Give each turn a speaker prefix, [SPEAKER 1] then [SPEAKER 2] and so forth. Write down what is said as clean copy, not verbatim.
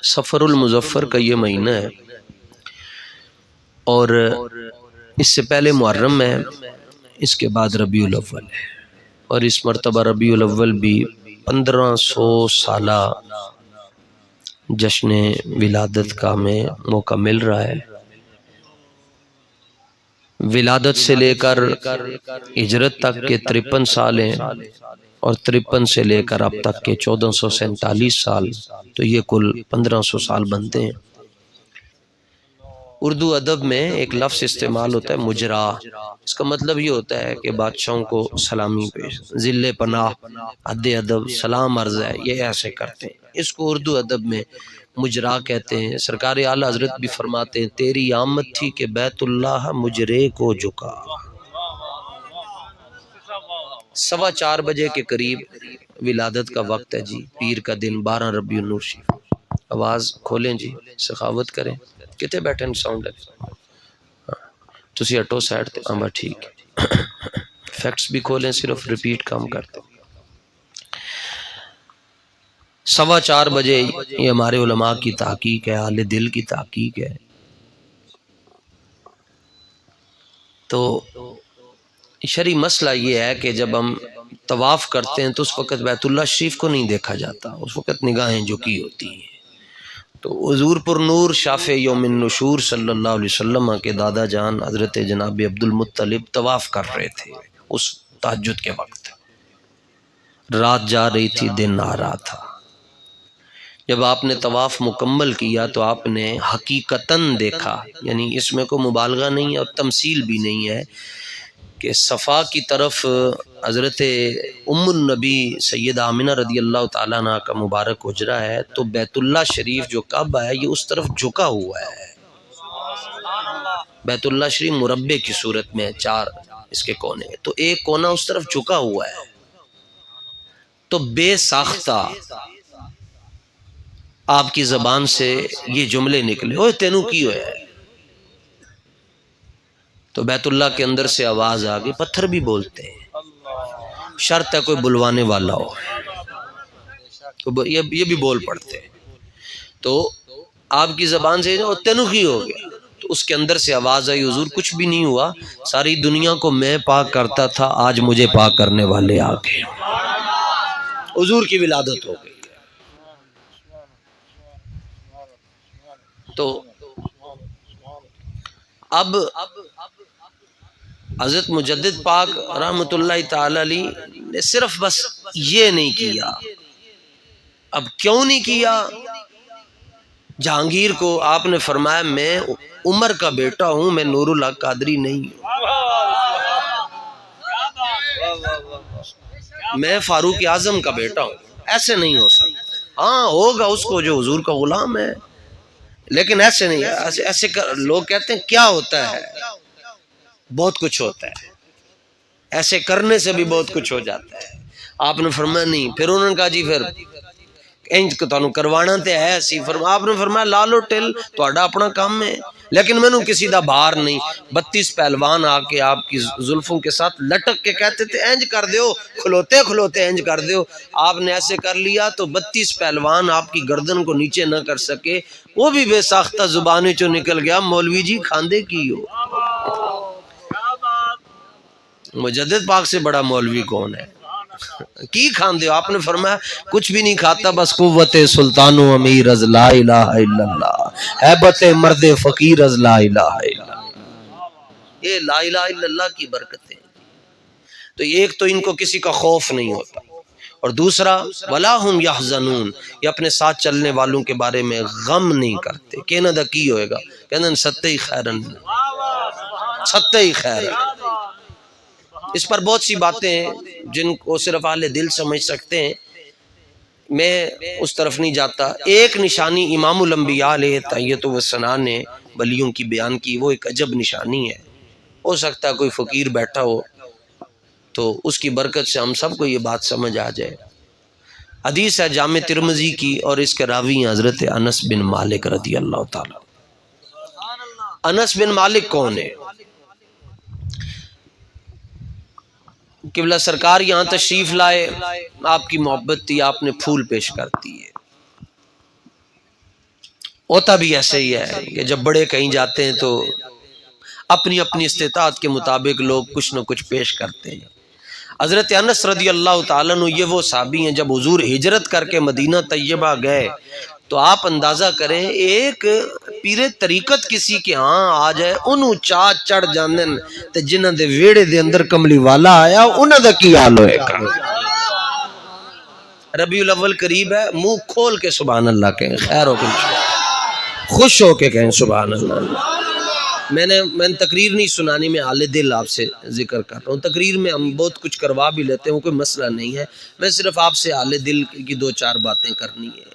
[SPEAKER 1] سفر المظفر کا یہ مہینہ ہے اور اس سے پہلے محرم ہے، اس کے بعد ربیع الاول ہے، اور اس مرتبہ ربیع الاول بھی 1500 سالہ جشن ولادت کا ہمیں موقع مل رہا ہے۔ ولادت سے لے کر ہجرت تک کے 53 سال ہیں، اور 53 سے لے کر اب تک کے 1447 سال، تو یہ کل 1500 سال بنتے ہیں۔ اردو ادب میں ایک لفظ استعمال ہوتا ہے مجرا، اس کا مطلب یہ ہوتا ہے کہ بادشاہوں کو سلامی پیش، ذل پناہ، حد ادب، سلام عرض ہے، یہ ایسے کرتے ہیں، اس کو اردو ادب میں مجرا کہتے ہیں۔ سرکار اعلیٰ حضرت بھی فرماتے ہیں تیری آمد تھی کہ بیت اللہ مجرے کو جھکا۔ 4:15 بجے کے قریب ولادت کا وقت ہے جی، پیر کا دن 12 ربیع النور شریف۔ آواز کھولیں جی، سخاوت کریں، کتے بیٹھے ہیں ساؤنڈ ہے، تسی ہٹو سائڈ تے، ہاں ٹھیک ہے، فیکٹس بھی کھولیں، صرف ریپیٹ کام کرتے۔ 4:15 بجے یہ ہمارے علماء کی تحقیق ہے، اہل دل کی تحقیق ہے۔ تو شرعی مسئلہ یہ ہے کہ جب ہم طواف کرتے ہیں تو اس وقت بیت اللہ شریف کو نہیں دیکھا جاتا، اس وقت نگاہیں جھکی ہوتی ہیں۔ تو حضور پر نور شافع یوم النشور صلی اللہ علیہ وسلم کے دادا جان حضرت جناب عبد المطلب طواف کر رہے تھے اس تہجد کے وقت، رات جا رہی تھی، دن آ رہا تھا۔ جب آپ نے طواف مکمل کیا تو آپ نے حقیقتاً دیکھا، یعنی اس میں کوئی مبالغہ نہیں ہے اور تمثیل بھی نہیں ہے، کہ صفا کی طرف حضرت ام النبی سیدہ آمنہ رضی اللہ تعالیٰ عنہ کا مبارک حجرہ ہے، تو بیت اللہ شریف جو کعبہ ہے یہ اس طرف جھکا ہوا ہے۔ بیت اللہ شریف مربع کی صورت میں 4 اس کے کونے ہیں، تو ایک کونا اس طرف جھکا ہوا ہے۔ تو بے ساختہ آپ کی زبان سے یہ جملے نکلے، اوہ تینوں کی ہوئے ہے، تو بیت اللہ کے اندر سے آواز آ گئی، پتھر بھی بولتے ہیں، شرط ہے کوئی بلوانے والا ہو، تو یہ بھی بول پڑتے ہیں۔ تو آپ کی زبان سے تینوں کی ہو گیا، تو اس کے اندر سے آواز آئی، حضور کچھ بھی نہیں ہوا، ساری دنیا کو میں پاک کرتا تھا، آج مجھے پاک کرنے والے آ گئے، حضور کی ولادت ہو گئی۔ تو اب حضرت مجدد پاک رحمت اللہ تعالی علیہ نے صرف بس یہ نہیں کیا۔ اب کیوں نہیں کیا؟ جہانگیر کو آپ نے فرمایا میں عمر کا بیٹا ہوں، میں نور الحق قادری نہیں ہوں، میں فاروق اعظم کا بیٹا ہوں، ایسے نہیں ہو سکتا۔ ہاں ہوگا اس کو جو حضور کا غلام ہے، لیکن ایسے نہیں، ایسے لوگ کہتے ہیں کیا ہوتا ہے، بہت کچھ ہوتا ہے، ایسے کرنے سے بھی بہت کچھ ہو جاتا ہے۔ آپ نے فرمایا نہیں، پھر انہوں نے کہا جی پھر انج کو تانوں کروانا تے ہے سی، آپ نے فرمایا لا لو ٹل، تہاڈا اپنا کام ہے، لیکن مینوں کسی دا بھار نہیں۔ 32 پہلوان آ کے آپ کی زلفوں کے ساتھ لٹک کے کہتے تھے انج کر دیو، کھلوتے کھلوتے انج کر دیو، آپ نے ایسے کر لیا تو 32 پہلوان آپ کی گردن کو نیچے نہ کر سکے، وہ بھی بے ساختہ زبانی چوں نکل گیا، مولوی جی کھاندے کی ہو؟ مجدد پاک سے بڑا مولوی کون ہے؟ کی کھاندے ہو؟ آپ نے فرمایا کچھ بھی نہیں کھاتا، بس قوت سلطان و امیر از لا الہ الا اللہ، ہیبت مرد فقیر از لا الہ الا اللہ۔ یہ لا الہ الا اللہ کی برکتیں۔ تو ایک تو ان کو کسی کا خوف نہیں ہوتا، اور دوسرا ولا ہم یحزنون، یہ اپنے ساتھ چلنے والوں کے بارے میں غم نہیں کرتے، کہنا دا کی ہوئے گا، کہنا ستّے ہی خیرن، ستّے ہی خیرن۔ اس پر بہت سی باتیں ہیں جن کو صرف اہل دل سمجھ سکتے ہیں، میں اس طرف نہیں جاتا۔ ایک نشانی امام الانبیاء علیہ تحیۃ و ثناء نے ولیوں کی بیان کی، وہ ایک عجب نشانی ہے، ہو سکتا ہے کوئی فقیر بیٹھا ہو تو اس کی برکت سے ہم سب کو یہ بات سمجھ آ جائے۔ حدیث ہے جامع ترمذی کی، اور اس کے راوی ہیں حضرت انس بن مالک رضی اللہ تعالی۔ انس بن مالک کون ہے؟ قبلہ سرکار یہاں تشریف لائے، آپ کی محبت تھی، آپ نے پھول پیش کرتی ہے۔ ہوتا بھی ایسے ہی ہے کہ جب بڑے کہیں جاتے ہیں تو اپنی اپنی استطاعت کے مطابق لوگ کچھ نہ کچھ پیش کرتے ہیں۔ حضرت انس رضی اللہ تعالیٰ عنہ یہ وہ صحابی ہیں، جب حضور ہجرت کر کے مدینہ طیبہ گئے تو آپ اندازہ کریں ایک پیر طریقت کسی کے ہاں آ جائے انہوں چاہ چڑھ جانن تے جنہ دے ویڑے دے اندر کملی والا آیا انہ دا کی حال ہوئے گا۔ ربیع الاول قریب ہے، منہ کھول کے سبحان اللہ کہیں، خیر ہو کے خوش ہو کے کہیں سبحان اللہ۔ میں نے تقریر نہیں سنانی، میں حال دل آپ سے ذکر کر رہا ہوں۔ تقریر میں ہم بہت کچھ کروا بھی لیتے ہیں، وہ کوئی مسئلہ نہیں ہے، میں صرف آپ سے حال دل کی دو چار باتیں کرنی ہے۔